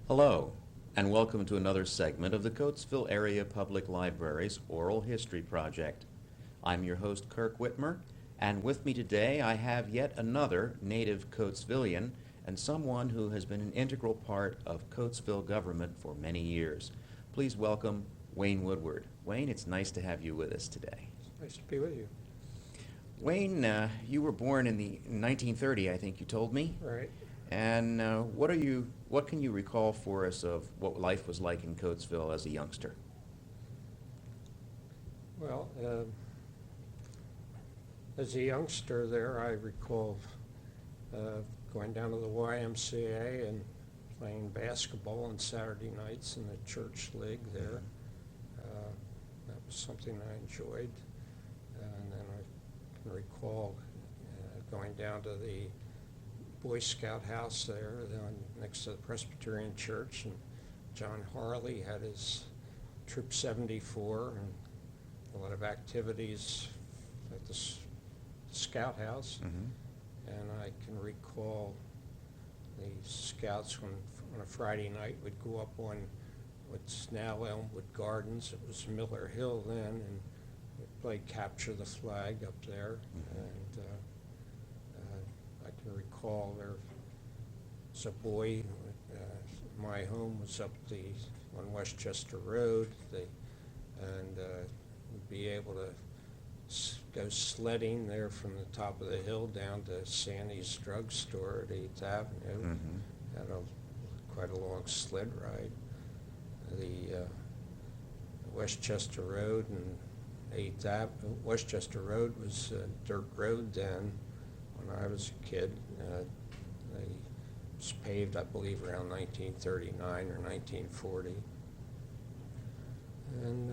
Hello, and welcome to another segment of the Coatesville Area Public Library's Oral History Project. I'm your host, Kirk Witmer, and with me today I have yet another native Coatesvillian and someone who has been an integral part of Coatesville government for many years. Please welcome Wayne Woodward. Wayne, it's nice to have you with us today. Nice to be with you. Wayne, you were born in 1930, I think you told me. Right. And what can you recall for us of what life was like in Coatesville as a youngster? Well, as a youngster there, I recall going down to the YMCA and playing basketball on Saturday nights in the church league there. That was something I enjoyed. And then I can recall going down to the Boy Scout house there next to the Presbyterian Church, and John Harley had his Troop 74 and a lot of activities at the Scout house. Mm-hmm. And I can recall the Scouts on a Friday night would go up on what's now Elmwood Gardens. It was Miller Hill then, and we'd play Capture the Flag up there. Mm-hmm. And I can recall there was a boy, my home was up on Westchester Road, and we'd be able to go sledding there from the top of the hill down to Sandy's drugstore at 8th Avenue. Mm-hmm. Had quite a long sled ride. The Westchester Road and 8th Avenue, Westchester Road was a dirt road then. When I was a kid, it was paved, I believe, around 1939 or 1940. And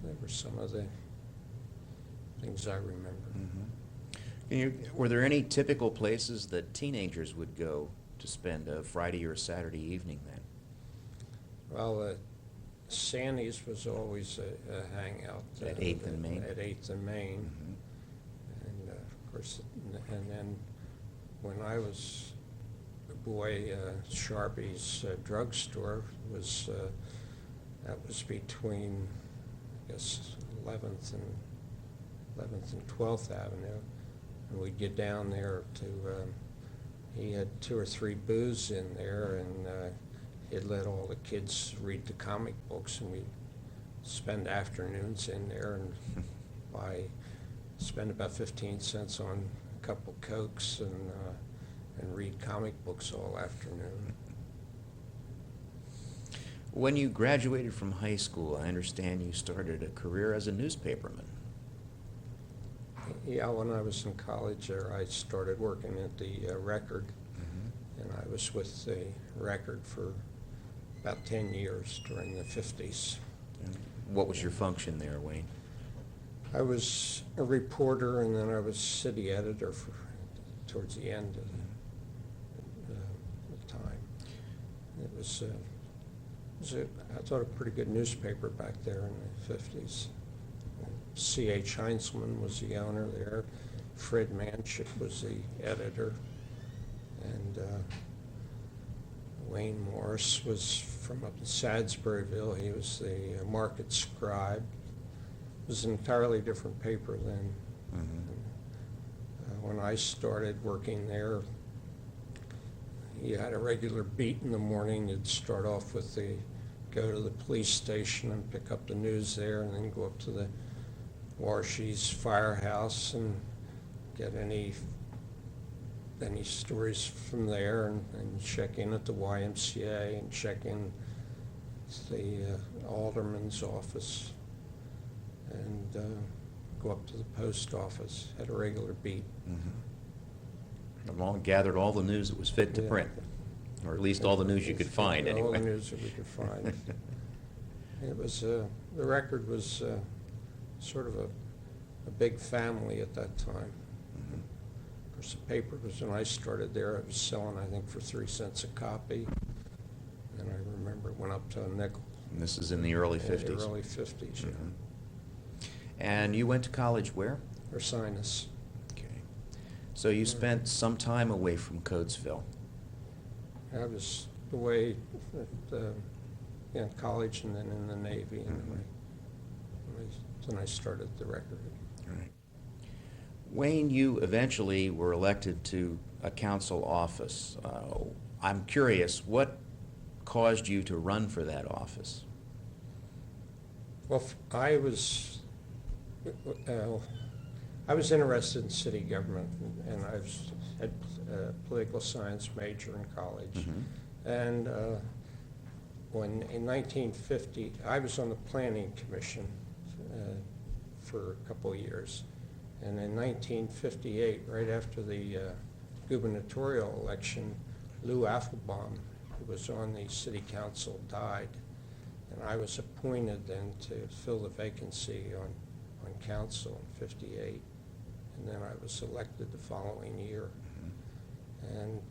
there were some of the things I remember. Mm-hmm. Were there any typical places that teenagers would go to spend a Friday or Saturday evening then? Well, Sandy's was always a hangout. At 8th and Main? At 8th and Main. Mm-hmm. Of course, and then when I was a boy, Sharpie's drugstore was that was between, I guess, 11th and 12th Avenue, and we'd get down there to. He had 2 or 3 booths in there, and he'd let all the kids read the comic books, and we'd spend afternoons in there and spend about 15 cents on a couple Cokes and read comic books all afternoon. When you graduated from high school, I understand you started a career as a newspaperman. Yeah, when I was in college there, I started working at the Record, Mm-hmm. and I was with the Record for about 10 years during the 50s. And what was your function there, Wayne? I was a reporter, and then I was city editor towards the end of the time. It was I thought, a pretty good newspaper back there in the 50s. C.H. Heinzelman was the owner there. Fred Manship was the editor. And Wayne Morris was from up in Sadsburyville. He was the market scribe. It was an entirely different paper then. Mm-hmm. When I started working there, you had a regular beat in the morning. You'd start off with go to the police station and pick up the news there, and then go up to the Warshies firehouse and get any stories from there, and check in at the YMCA and check in the alderman's office, and go up to the post office. Had a regular beat. Mm-hmm. Gathered all the news that was fit to print, or at least all the news you could find anyway. All the news that we could find. It was the Record was sort of a big family at that time. Mm-hmm. Of course, the paper was, when I started there, it was selling, I think, for 3 cents a copy. And I remember it went up to a nickel. And this is in the early 50s? The early 50s, yeah. Mm-hmm. And you went to college where? Ursinus. Okay. So you spent some time away from Coatesville. I was away at in college and then in the Navy, and then I started the record. Right. Wayne, you eventually were elected to a council office. I'm curious, what caused you to run for that office? Well, I was interested in city government, and I had a political science major in college. Mm-hmm. And when in 1950, I was on the planning commission for a couple of years. And in 1958, right after the gubernatorial election, Lou Afflebaum, who was on the city council, died. And I was appointed then to fill the vacancy on council in 58. And then I was elected the following year. Mm-hmm. And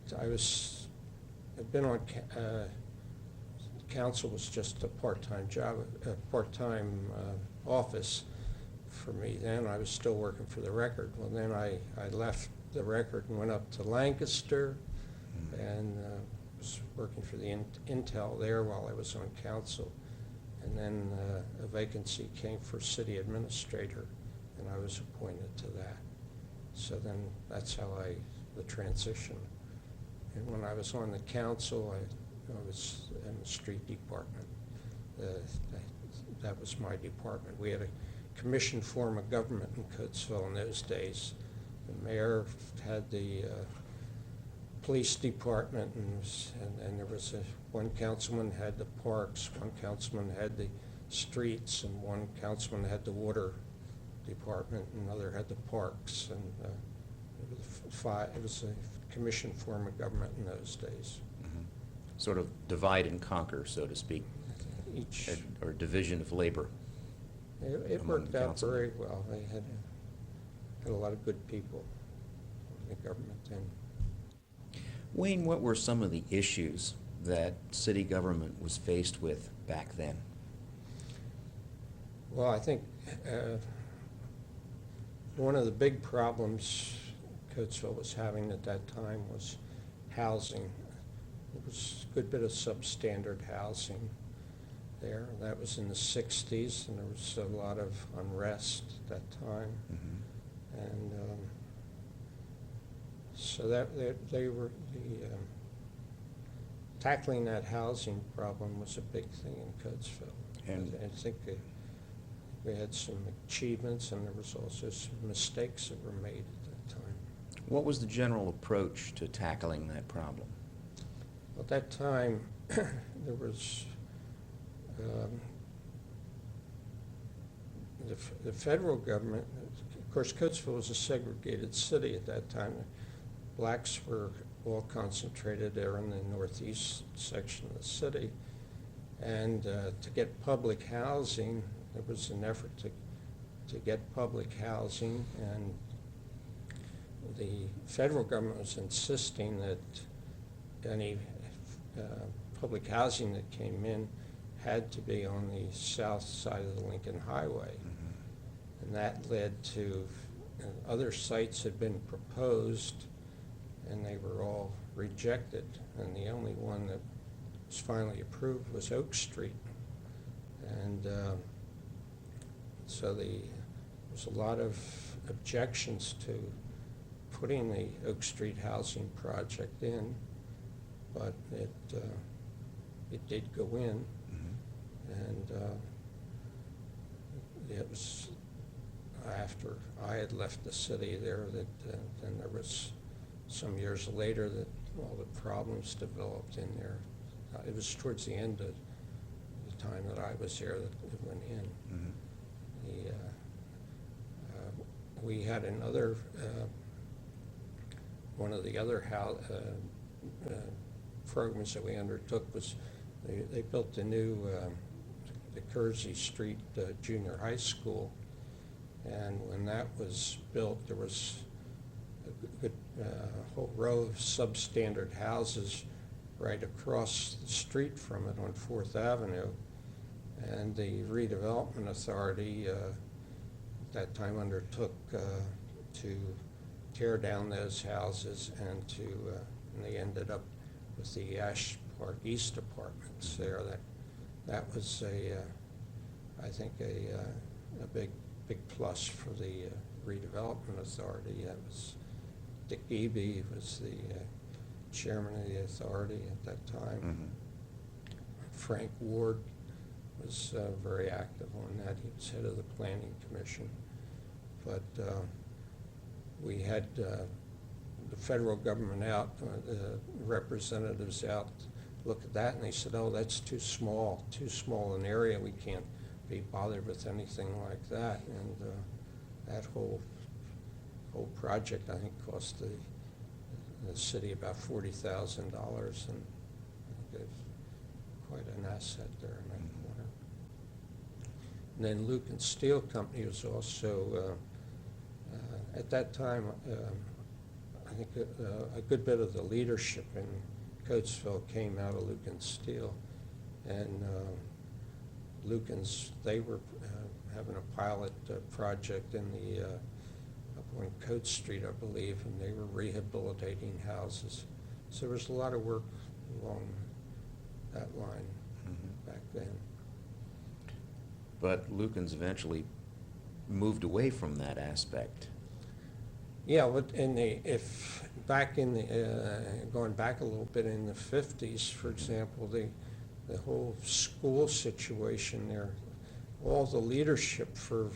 I'd been on, council was just a part-time job, a part-time office for me then. I was still working for the Record. Well, then I left the Record and went up to Lancaster and was working for the Intel there while I was on council. And then a vacancy came for city administrator, and I was appointed to that. So then that's how the transition. And when I was on the council, I was in the street department. That was my department. We had a commission form of government in Coatesville in those days. The mayor had the police department, and there was one councilman had the parks, one councilman had the streets, and one councilman had the water department, and another had the parks, and it was a commission form of government in those days. Mm-hmm. Sort of divide and conquer, so to speak, or division of labor. It worked out very well. They had a lot of good people in the government then. Wayne, what were some of the issues that city government was faced with back then? Well, I think one of the big problems Coatesville was having at that time was housing. There was a good bit of substandard housing there. That was in the 60s, and there was a lot of unrest at that time. Mm-hmm. And so they were tackling that housing problem was a big thing in Coatesville. And I think we had some achievements, and there was also some mistakes that were made at that time. What was the general approach to tackling that problem? At that time, there was the federal government. Of course, Coatesville was a segregated city at that time. Blacks were all concentrated there in the northeast section of the city. And to get public housing, there was an effort to get public housing, and the federal government was insisting that any public housing that came in had to be on the south side of the Lincoln Highway. Mm-hmm. And that led to other sites had been proposed, and they were all rejected. And the only one that was finally approved was Oak Street. And so there was a lot of objections to putting the Oak Street housing project in, but it did go in. Mm-hmm. And it was after I had left the city there that then there was some years later that all the problems developed in there. It was towards the end of the time that I was there that it went in. Mm-hmm. We had another, one of the other programs that we undertook was they built the new, the Kersey Street Junior High School. And when that was built, there was a good whole row of substandard houses right across the street from it on 4th Avenue. And the redevelopment authority at that time undertook to tear down those houses and and they ended up with the Ash Park East apartments there. That was I think a big plus for the redevelopment authority. That was Dick Eby was the chairman of the authority at that time. Mm-hmm. Frank Ward was very active on that. He was head of the Planning Commission. But we had the federal government out, representatives out, look at that, and they said, oh, that's too small an area. We can't be bothered with anything like that. And that whole project, I think, cost the city about $40,000, and I think it's quite an asset there in that corner. And then Luke and Steel Company was also, at that time, I think a good bit of the leadership in Coatesville came out of Luke and Steel. And Lukens, they were having a pilot project in the up on Coate Street, I believe, and they were rehabilitating houses. So there was a lot of work along that line back then. But Lukens eventually moved away from that aspect. Yeah, but going back a little bit in the 50s, for example, the whole school situation there, all the leadership for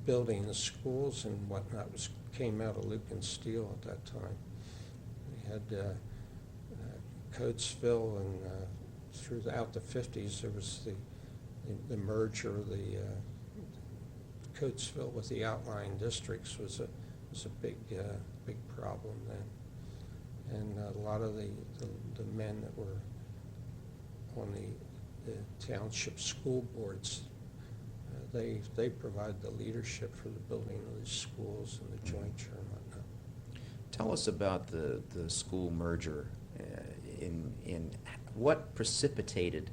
building the schools and whatnot came out of Luke and Steel at that time. We had Coatesville, and throughout the 50s there was the merger of the Coatesville with the outlying districts was a big problem then, and a lot of the men that were on the township school boards, they provide the leadership for the building of these schools and the jointure and whatnot. Tell us about the school merger. In what precipitated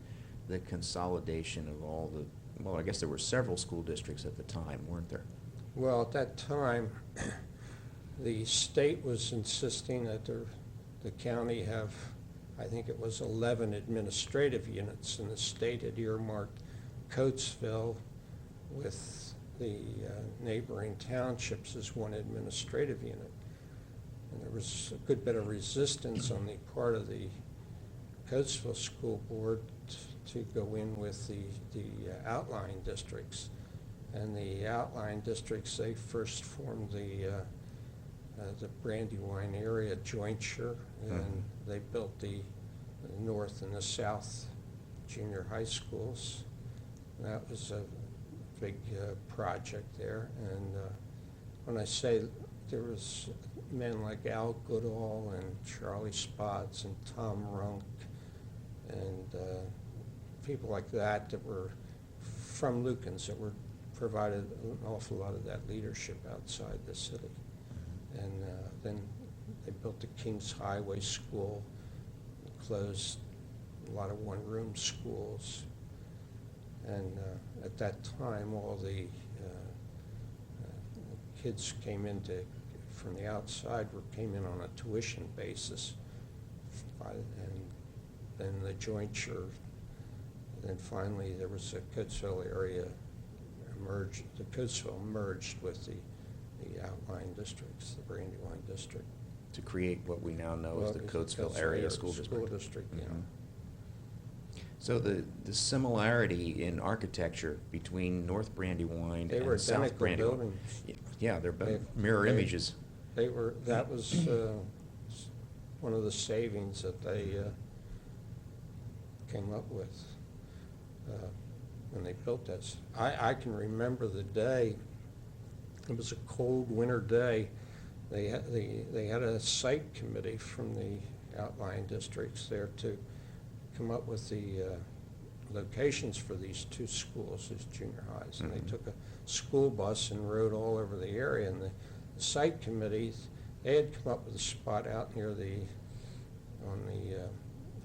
the consolidation of all the, well, I guess there were several school districts at the time, weren't there? Well, at that time, the state was insisting that the county have, I think it was 11 administrative units, and the state had earmarked Coatesville with the neighboring townships as one administrative unit. And there was a good bit of resistance on the part of the Coatesville School Board to go in with the outlying districts. And the outlying districts, they first formed the Brandywine area jointure, and they built the north and the south junior high schools. And that was a big project there. And when I say there was men like Al Goodall and Charlie Spots and Tom Runk and people like that were from Lukens that were provided an awful lot of that leadership outside the city. And then they built the Kings Highway School, closed a lot of one-room schools. And at that time, all the kids from the outside came in on a tuition basis. And then the jointure, and then finally there was a Coatesville area merged. The Coatesville merged with the outlying districts, the Brandywine district, to create what we now know as the Coatesville Area School District. Yeah. So the similarity in architecture between North Brandywine and South Brandywine. Buildings. Yeah, they're mirror images. That was one of the savings that they came up with when they built this. I can remember the day. It was a cold winter day. They had a site committee from the outlying districts there to come up with the locations for these two schools, these junior highs. And they took a school bus and rode all over the area. And the site committee, they had come up with a spot out near on the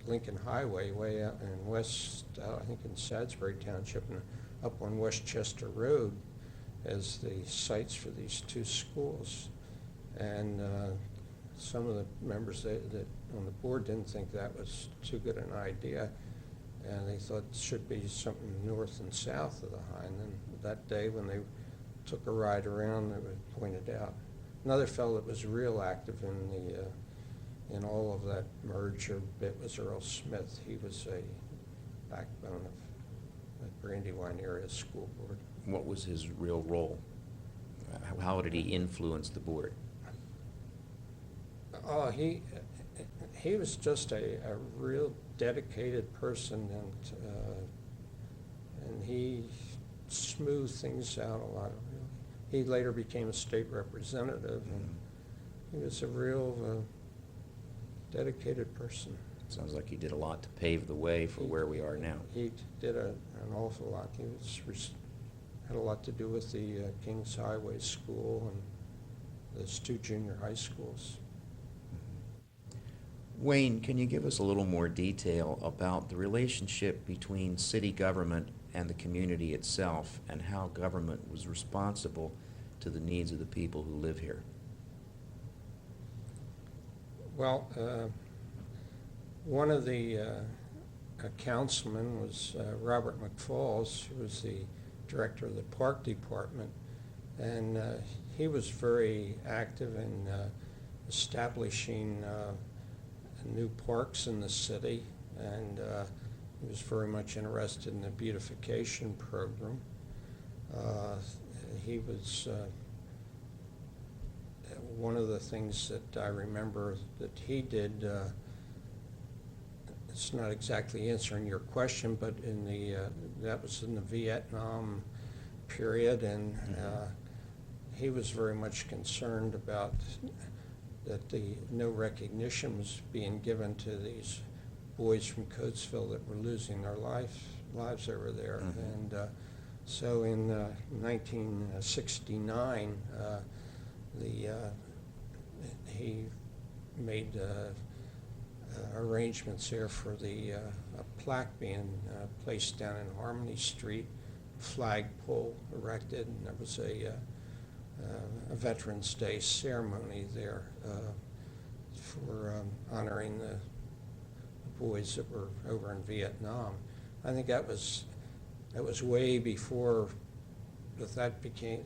Lincoln Highway, way out in west, I think in Salisbury Township, and up on Westchester Road as the sites for these two schools. And some of the members that on the board didn't think that was too good an idea, and they thought it should be something north and south of the Hine. And that day when they took a ride around, it was pointed out. Another fellow that was real active in all of that merger bit was Earl Smith. He was a backbone of the Brandywine Area School Board. What was his real role? How did he influence the board? Oh, he was just a real dedicated person, and he smoothed things out a lot. He later became a state representative, and he was a real dedicated person. Sounds like he did a lot to pave the way for where we are now. He did an awful lot. He had a lot to do with the Kings Highway School and those two junior high schools. Wayne, can you give us a little more detail about the relationship between city government and the community itself, and how government was responsible to the needs of the people who live here? Well, one of the councilmen was Robert McFalls, who was the director of the park department, and he was very active in establishing new parks in the city, and he was very much interested in the beautification program. He was one of the things that I remember that he did. It's not exactly answering your question, but in that was in the Vietnam period, and he was very much concerned about that no recognition was being given to these boys from Coatesville that were losing their lives over there. And so in 1969, he made arrangements there for a plaque being placed down in Harmony Street, flagpole erected, and there was a Veterans Day ceremony there for honoring the boys that were over in Vietnam. I think that was way before that became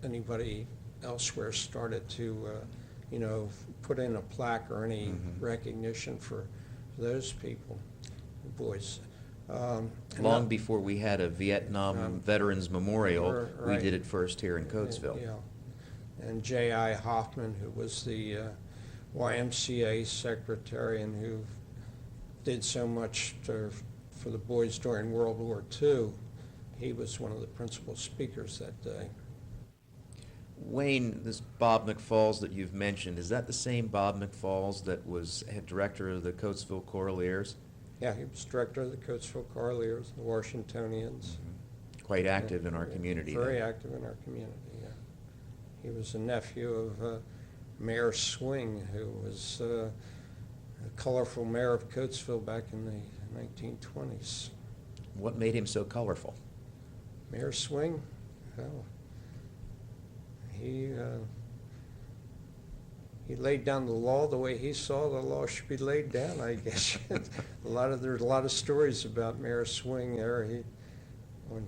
anybody elsewhere started to put in a plaque or any recognition for those people, boys. Long before we had a Vietnam Veterans Memorial, right. We did it first here in Coatesville. Yeah. And J.I. Hoffman, who was the YMCA secretary and who did so much for the boys during World War II, he was one of the principal speakers that day. Wayne, this Bob McFalls that you've mentioned, is that the same Bob McFalls that was head director of the Coatesville Coraliers? Yeah, he was director of the Coatesville Coraliers, the Washingtonians. Quite active in our community. Very active in our community, yeah. He was a nephew of Mayor Swing, who was a colorful mayor of Coatesville back in the 1920s. What made him so colorful? Mayor Swing? Well, he laid down the law the way he saw the law should be laid down, I guess. There's a lot of stories about Mayor Swing there. When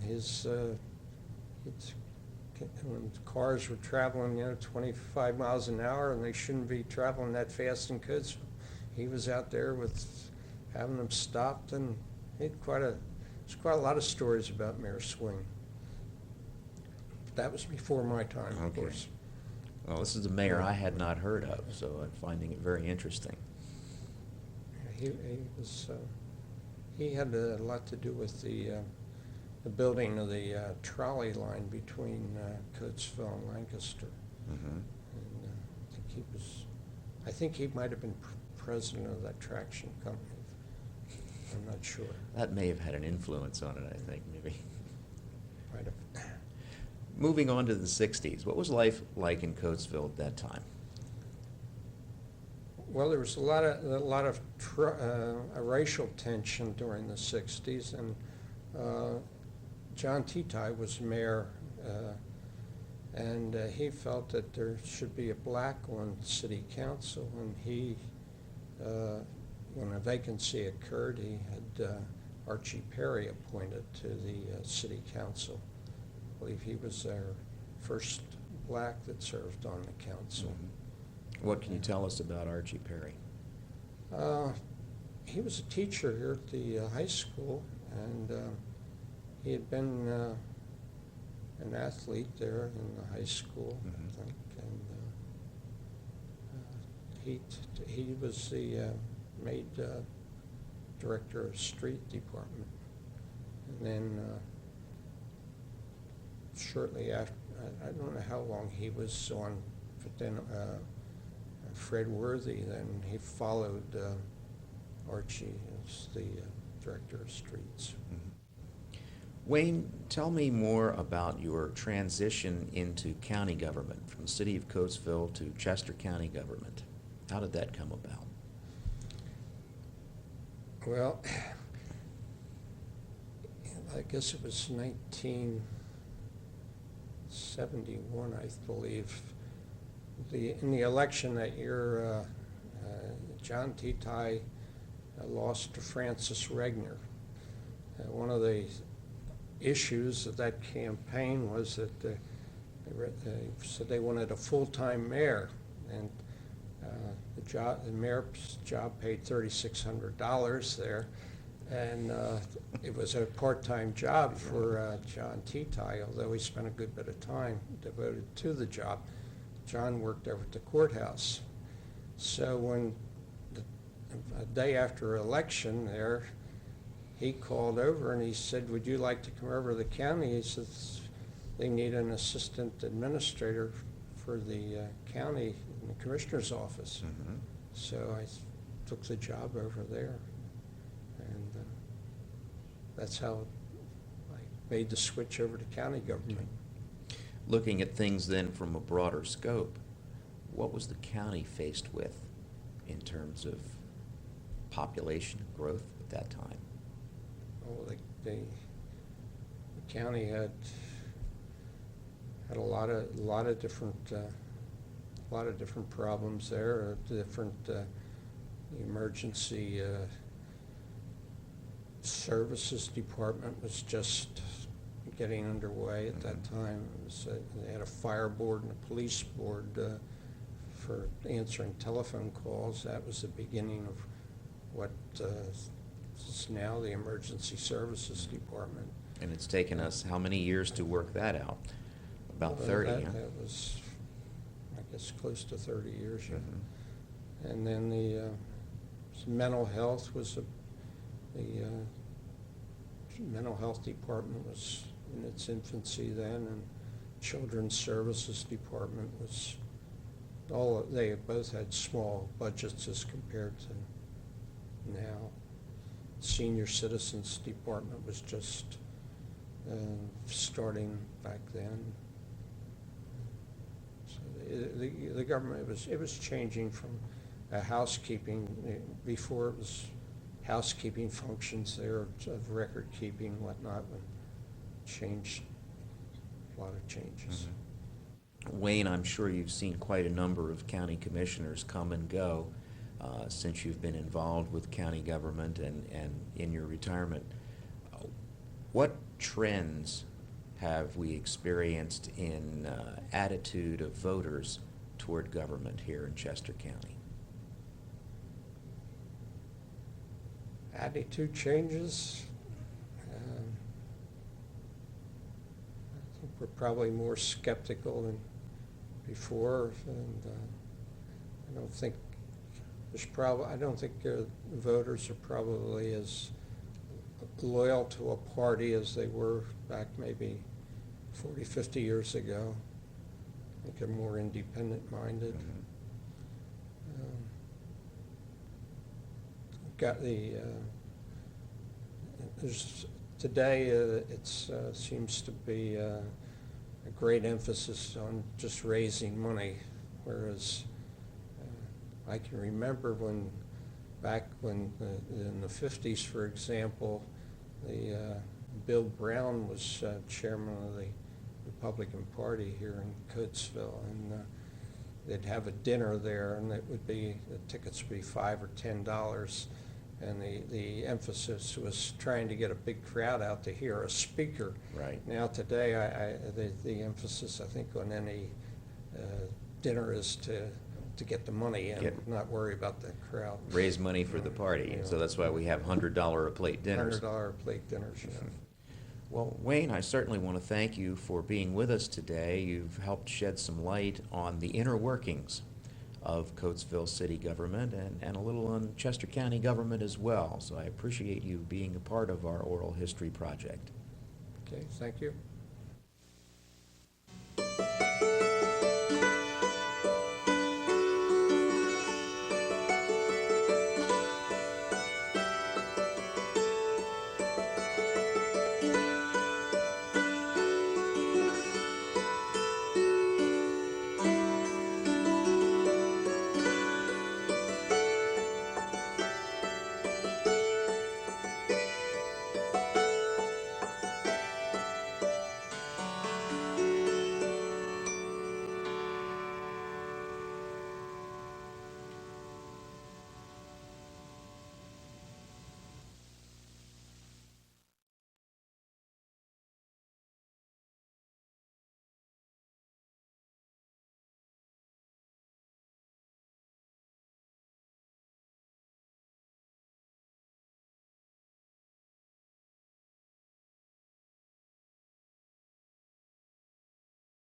cars were traveling, 25 miles an hour, and they shouldn't be traveling that fast in Coatesville, he was out there with having them stopped, and there's quite a lot of stories about Mayor Swing. That was before my time, of course. Well, this is a mayor I had not heard of, so I'm finding it very interesting. He had a lot to do with the building of the trolley line between Coatesville and Lancaster. And I think he might have been president of that traction company. I'm not sure. That may have had an influence on it, I think, maybe. Might have. Moving on to the 60s, what was life like in Coatesville at that time? Well, there was a lot of racial tension during the 60s, and John Titai was mayor And he felt that there should be a black on city council, and when a vacancy occurred, he had Archie Perry appointed to the city council. I believe he was our first black that served on the council. Mm-hmm. What can you tell us about Archie Perry? He was a teacher here at the high school, and he had been an athlete there in the high school, I think, and he was the made director of street department, and then shortly after, I don't know how long he was on, but then Fred Worthy, then he followed Archie as the director of streets. Mm-hmm. Wayne, tell me more about your transition into county government from the city of Coatesville to Chester County government. How did that come about? Well, I guess it was 1971, I believe. In the election that year, John Teti lost to Francis Regner. One of the issues of that campaign was that they said they wanted a full-time mayor, and the mayor's job paid $3,600 there, and it was a part-time job for John Teti, although he spent a good bit of time devoted to the job. John worked over at the courthouse. So when a day after election there, he called over and he said, "Would you like to come over to the county?" He says, "They need an assistant administrator for the county in the commissioner's office." Mm-hmm. So I took the job over there, and that's how I made the switch over to county government. Looking at things then from a broader scope, what was the county faced with in terms of population growth at that time? Oh, the county had a lot of different problems there. The emergency services department was just getting underway at that time. It was, they had a fire board and a police board for answering telephone calls. That was the beginning of what is now the emergency services department. And it's taken us how many years to work that out? About 30, huh? That was, I guess, close to 30 years. Yeah. Mm-hmm. And then the mental health was the mental health department was in its infancy then, and children's services department was they both had small budgets as compared to now. Senior citizens department was just starting back then. So the government, it was changing from a housekeeping. Before it was housekeeping functions there of record keeping and whatnot, but changed, a lot of changes. Mm-hmm. Wayne, I'm sure you've seen quite a number of county commissioners come and go since you've been involved with county government and in your retirement. What trends have we experienced in attitude of voters toward government here in Chester County? Attitude changes. I think we're probably more skeptical than before, and I don't think voters are probably as loyal to a party as they were back maybe 40, 50 years ago. I think they're more independent-minded. Mm-hmm. Got the today it seems to be a great emphasis on just raising money, whereas I can remember back when in the 50s, for example, Bill Brown was chairman of the Republican Party here in Coatesville, and they'd have a dinner there, and the tickets would be $5 or $10, and the emphasis was trying to get a big crowd out to hear a speaker. Right. Now today, the emphasis, I think, on any dinner is to get the money and not worry about the crowd. Raise money for the party. Yeah. So that's why we have $100 a plate dinners. $100 a plate dinners, yeah. Well, Wayne, I certainly want to thank you for being with us today. You've helped shed some light on the inner workings of Coatesville city government and a little on Chester County government as well. So I appreciate you being a part of our oral history project. Okay, thank you.